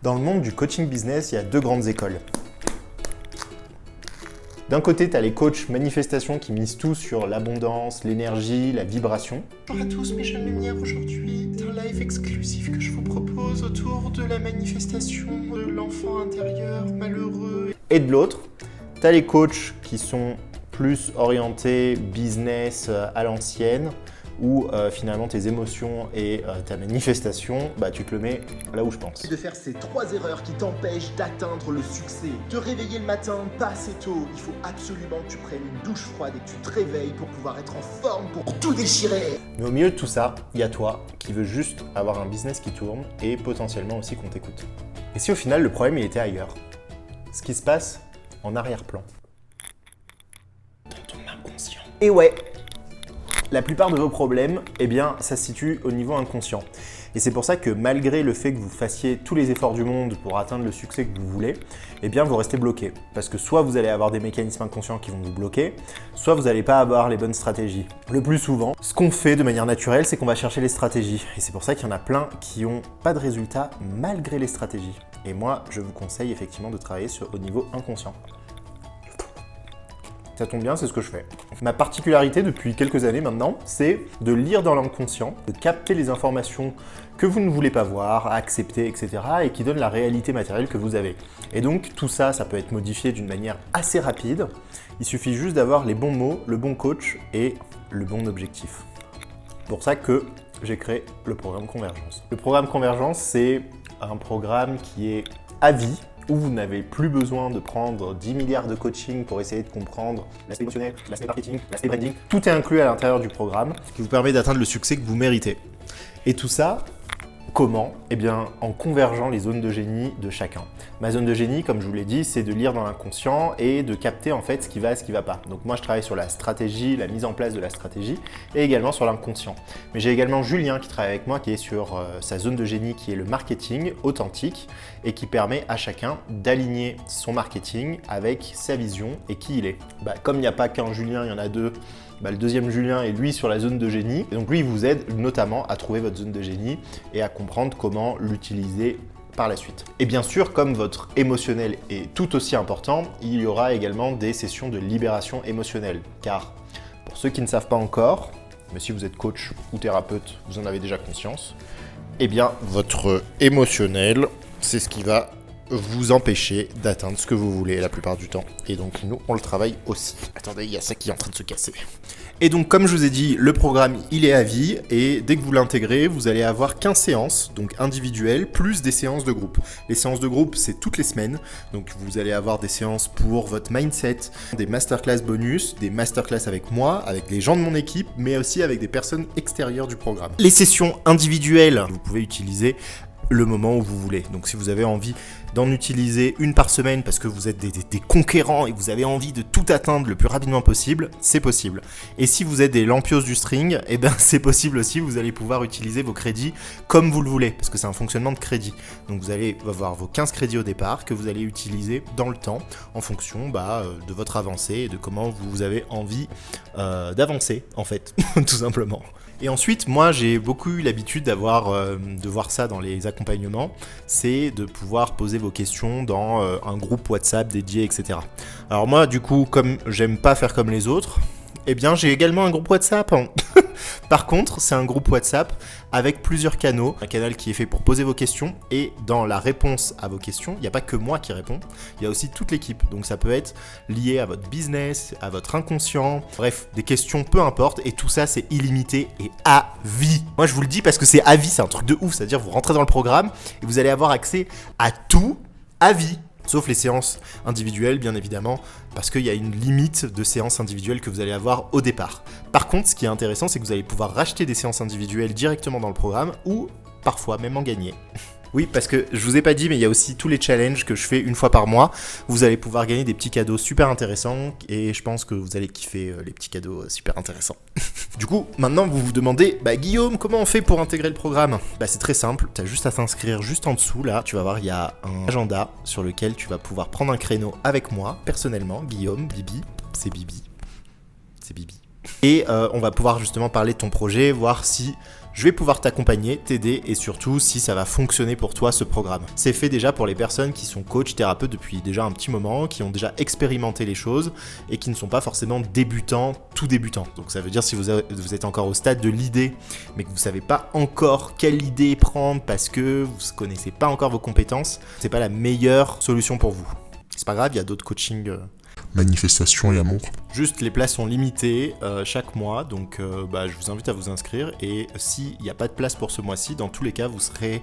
Dans le monde du coaching business, il y a deux grandes écoles. D'un côté, tu as les coachs manifestations qui misent tout sur l'abondance, l'énergie, la vibration. Bonjour à tous mes jeunes lumières, aujourd'hui c'est un live exclusif que je vous propose autour de la manifestation de l'enfant intérieur malheureux. Et de l'autre, tu as les coachs qui sont plus orientés business à l'ancienne, où finalement tes émotions et ta manifestation, tu te le mets là où je pense. De faire ces 3 erreurs qui t'empêchent d'atteindre le succès. Te réveiller le matin pas assez tôt. Il faut absolument que tu prennes une douche froide et que tu te réveilles pour pouvoir être en forme pour tout déchirer. Mais au milieu de tout ça, il y a toi qui veux juste avoir un business qui tourne et potentiellement aussi qu'on t'écoute. Et si au final le problème il était ailleurs? Ce qui se passe en arrière-plan. Dans ton inconscient. Et ouais, la plupart de vos problèmes, ça se situe au niveau inconscient. Et c'est pour ça que malgré le fait que vous fassiez tous les efforts du monde pour atteindre le succès que vous voulez, vous restez bloqué. Parce que soit vous allez avoir des mécanismes inconscients qui vont vous bloquer, soit vous n'allez pas avoir les bonnes stratégies. Le plus souvent, ce qu'on fait de manière naturelle, c'est qu'on va chercher les stratégies. Et c'est pour ça qu'il y en a plein qui n'ont pas de résultats malgré les stratégies. Et moi, je vous conseille effectivement de travailler au niveau inconscient. Ça tombe bien, c'est ce que je fais. Ma particularité depuis quelques années maintenant, c'est de lire dans l'inconscient, de capter les informations que vous ne voulez pas voir, accepter, etc. et qui donnent la réalité matérielle que vous avez. Et donc tout ça, ça peut être modifié d'une manière assez rapide. Il suffit juste d'avoir les bons mots, le bon coach et le bon objectif. C'est pour ça que j'ai créé le programme Convergence. Le programme Convergence, c'est un programme qui est à vie, où vous n'avez plus besoin de prendre 10 milliards de coaching pour essayer de comprendre l'aspect émotionnel, l'aspect marketing, l'aspect branding. Tout est inclus à l'intérieur du programme, ce qui vous permet d'atteindre le succès que vous méritez. Et tout ça, comment? En convergeant les zones de génie de chacun. Ma zone de génie, comme je vous l'ai dit, c'est de lire dans l'inconscient et de capter en fait ce qui va et ce qui ne va pas. Donc moi, je travaille sur la stratégie, la mise en place de la stratégie et également sur l'inconscient. Mais j'ai également Julien qui travaille avec moi, qui est sur sa zone de génie, qui est le marketing authentique et qui permet à chacun d'aligner son marketing avec sa vision et qui il est. Comme il n'y a pas qu'un Julien, il y en a deux. Le deuxième Julien est lui sur la zone de génie. Et donc lui, il vous aide notamment à trouver votre zone de génie et à comprendre comment l'utiliser par la suite. Et bien sûr, comme votre émotionnel est tout aussi important, il y aura également des sessions de libération émotionnelle. Car pour ceux qui ne savent pas encore, mais si vous êtes coach ou thérapeute, vous en avez déjà conscience, votre émotionnel, c'est ce qui va vous empêcher d'atteindre ce que vous voulez la plupart du temps. Et donc nous, on le travaille aussi. Attendez, il y a ça qui est en train de se casser. Et donc comme je vous ai dit, le programme, il est à vie et dès que vous l'intégrez, vous allez avoir 15 séances, donc individuelles, plus des séances de groupe. Les séances de groupe, c'est toutes les semaines. Donc vous allez avoir des séances pour votre mindset, des masterclass bonus, des masterclass avec moi, avec les gens de mon équipe, mais aussi avec des personnes extérieures du programme. Les sessions individuelles, vous pouvez utiliser le moment où vous voulez. Donc si vous avez envie d'en utiliser une par semaine parce que vous êtes des conquérants et vous avez envie de tout atteindre le plus rapidement possible, c'est possible. Et si vous êtes des lampios du string, c'est possible aussi, vous allez pouvoir utiliser vos crédits comme vous le voulez, parce que c'est un fonctionnement de crédit. Donc vous allez avoir vos 15 crédits au départ que vous allez utiliser dans le temps en fonction de votre avancée et de comment vous avez envie d'avancer en fait, tout simplement. Et ensuite, moi, j'ai beaucoup eu l'habitude de voir ça dans les accompagnements, c'est de pouvoir poser vos questions dans un groupe WhatsApp dédié, etc. Alors moi, du coup, comme j'aime pas faire comme les autres, j'ai également un groupe WhatsApp. Par contre, c'est un groupe WhatsApp avec plusieurs canaux. Un canal qui est fait pour poser vos questions et dans la réponse à vos questions, il n'y a pas que moi qui réponds, il y a aussi toute l'équipe. Donc ça peut être lié à votre business, à votre inconscient, bref, des questions peu importe et tout ça c'est illimité et à vie. Moi je vous le dis parce que c'est à vie, c'est un truc de ouf, c'est-à-dire vous rentrez dans le programme et vous allez avoir accès à tout à vie. Sauf les séances individuelles, bien évidemment, parce qu'il y a une limite de séances individuelles que vous allez avoir au départ. Par contre, ce qui est intéressant, c'est que vous allez pouvoir racheter des séances individuelles directement dans le programme ou parfois même en gagner. Oui, parce que je vous ai pas dit, mais il y a aussi tous les challenges que je fais une fois par mois. Vous allez pouvoir gagner des petits cadeaux super intéressants et je pense que vous allez kiffer les petits cadeaux super intéressants. Du coup, maintenant vous vous demandez, Guillaume, comment on fait pour intégrer le programme? C'est très simple, tu as juste à t'inscrire juste en dessous là. Tu vas voir, il y a un agenda sur lequel tu vas pouvoir prendre un créneau avec moi, personnellement, Guillaume, Bibi, c'est Bibi. C'est Bibi. Et on va pouvoir justement parler de ton projet, voir si je vais pouvoir t'accompagner, t'aider et surtout si ça va fonctionner pour toi ce programme. C'est fait déjà pour les personnes qui sont coach, thérapeutes depuis déjà un petit moment, qui ont déjà expérimenté les choses et qui ne sont pas forcément tout débutants. Donc ça veut dire si vous êtes encore au stade de l'idée, mais que vous ne savez pas encore quelle idée prendre parce que vous ne connaissez pas encore vos compétences, c'est pas la meilleure solution pour vous. C'est pas grave, il y a d'autres coachings. Manifestation et amour. Juste les places sont limitées chaque mois, donc je vous invite à vous inscrire et s'il n'y a pas de place pour ce mois-ci, dans tous les cas vous serez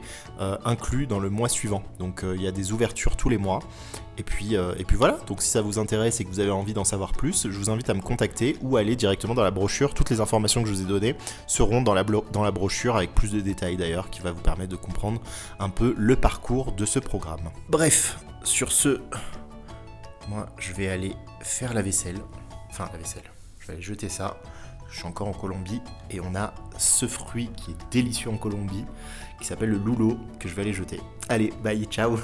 inclus dans le mois suivant. Donc il y a des ouvertures tous les mois et puis voilà, donc si ça vous intéresse et que vous avez envie d'en savoir plus, je vous invite à me contacter ou à aller directement dans la brochure. Toutes les informations que je vous ai données seront dans la brochure avec plus de détails d'ailleurs qui va vous permettre de comprendre un peu le parcours de ce programme. Bref, sur ce... Moi, je vais aller faire la vaisselle. Enfin, la vaisselle. Je vais aller jeter ça. Je suis encore en Colombie et on a ce fruit qui est délicieux en Colombie, qui s'appelle le lulo, que je vais aller jeter. Allez, bye, ciao.